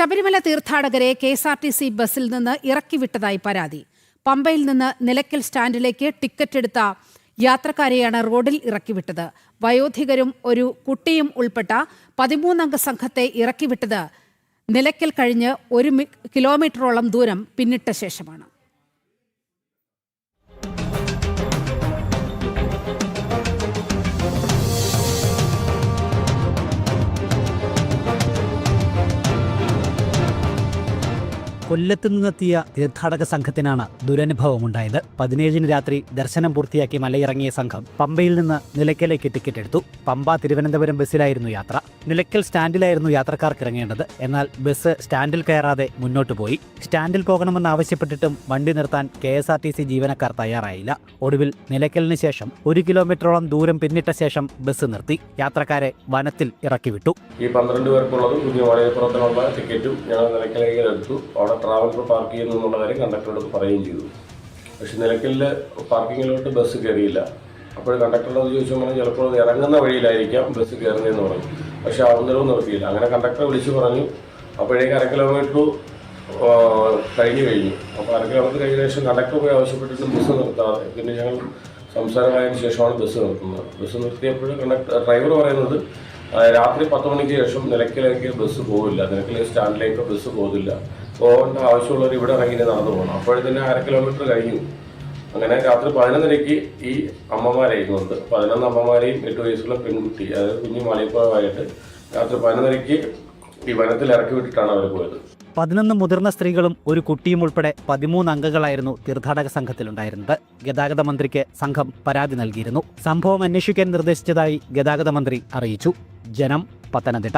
ശബരിമല തീർത്ഥാടകരെ KSRTC ബസ്സിൽ നിന്ന് ഇറക്കിവിട്ടതായി പരാതി. പമ്പയിൽ നിന്ന് നിലയ്ക്കൽ സ്റ്റാൻഡിലേക്ക് ടിക്കറ്റ് എടുത്ത യാത്രക്കാരെയാണ് റോഡിൽ ഇറക്കിവിട്ടത്. വയോധികരും ഒരു കുട്ടിയും ഉൾപ്പെട്ട 13-അംഗ സംഘത്തെ ഇറക്കിവിട്ടത് നിലയ്ക്കൽ കഴിഞ്ഞ് 1 കിലോമീറ്ററോളം ദൂരം പിന്നിട്ട ശേഷമാണ്. കൊല്ലത്തു നിന്നെത്തിയ തീർത്ഥാടക സംഘത്തിനാണ് ദുരനുഭവമുണ്ടായത്. 17-ന് രാത്രി ദർശനം പൂർത്തിയാക്കി മലയിറങ്ങിയ സംഘം പമ്പയിൽ നിന്ന് നിലയ്ക്കലേക്ക് ടിക്കറ്റ് എടുത്തു. പമ്പ തിരുവനന്തപുരം ബസ്സിലായിരുന്നു യാത്ര. നിലയ്ക്കൽ സ്റ്റാൻഡിലായിരുന്നു യാത്രക്കാർക്ക് ഇറങ്ങേണ്ടത്. എന്നാൽ ബസ് സ്റ്റാൻഡിൽ കയറാതെ മുന്നോട്ട് പോയി. സ്റ്റാൻഡിൽ പോകണമെന്നാവശ്യപ്പെട്ടിട്ടും വണ്ടി നിർത്താൻ KSRTC ജീവനക്കാർ തയ്യാറായില്ല. ഒടുവിൽ നിലയ്ക്കലിന് ശേഷം 1 കിലോമീറ്ററോളം ദൂരം പിന്നിട്ട ശേഷം ബസ് നിർത്തി. യാത്രക്കാരെ വനത്തിൽ ഇറക്കിവിട്ടു. ഈ 12 പേർക്കുള്ളതും കുഞ്ഞുമലയപ്പുറത്തിനുള്ള ടിക്കറ്റും ഞങ്ങൾ നിലയ്ക്കലേക്ക് എടുത്തു. അവിടെ ട്രാവലർ പാർക്ക് ചെയ്യുന്നുള്ള കാര്യം കണ്ടക്ടറോട് പറയുകയും ചെയ്തു. പക്ഷെ നിലയ്ക്കലിൽ പാർക്കിങ്ങിലോട്ട് ബസ് കയറിയില്ല. അപ്പോൾ കണ്ടക്ടറോട് ചോദിച്ചാൽ ചിലപ്പോൾ ഇറങ്ങുന്ന വഴിയിലായിരിക്കാം ബസ് കയറുന്നതെന്ന് പറഞ്ഞു. പക്ഷെ അന്നേരവും നിർത്തിയില്ല. അങ്ങനെ കണ്ടക്ടറെ വിളിച്ച് പറഞ്ഞു. അപ്പോഴേക്ക് 1/2 കിലോമീറ്റർ കഴിഞ്ഞു. അപ്പോൾ 1/2 കിലോമീറ്റർ കഴിഞ്ഞ ശേഷം കണ്ടക്ടർ പോയി ആവശ്യപ്പെട്ടിട്ട് ബസ് നിർത്താതെ പിന്നെ ഞങ്ങൾ സംസാരമായതിനു ശേഷമാണ് ബസ് നിർത്തുന്നത്. ബസ് നിർത്തിയപ്പോൾ ഡ്രൈവർ പറയുന്നത് രാത്രി 10 മണിക്ക് ശേഷം നിലയ്ക്കലേക്ക് ബസ് പോകില്ല, നിലയ്ക്കൽ സ്റ്റാൻഡിലേക്ക് ബസ് പോകില്ല, പോകേണ്ട ആവശ്യമുള്ളവർ ഇവിടെ ഇറങ്ങി നടന്നു പോകണം. അപ്പോഴത്തന്നെ 1/2 കിലോമീറ്റർ കഴിഞ്ഞു. അങ്ങനെ രാത്രി 11:30 ഈ അമ്മമാരായിരുന്നുണ്ട്. 11 അമ്മമാരെയും 8 വയസ്സുള്ള പെൺകുട്ടി, അതായത് കുഞ്ഞു മലയപ്പുറമായിട്ട് രാത്രി 11:30 ഈ വനത്തിൽ ഇറക്കി വിട്ടിട്ടാണ് അവർ പോയത്. 11 മുതിർന്ന സ്ത്രീകളും ഒരു കുട്ടിയും ഉൾപ്പെടെ 13 അംഗങ്ങളായിരുന്നു തീർത്ഥാടക സംഘത്തിലുണ്ടായിരുന്നത്. ഗതാഗത മന്ത്രിക്ക് സംഘം പരാതി നൽകിയിരുന്നു. സംഭവം അന്വേഷിക്കാൻ നിർദ്ദേശിച്ചതായി ഗതാഗത മന്ത്രി അറിയിച്ചു. ജനം, പത്തനംതിട്ട.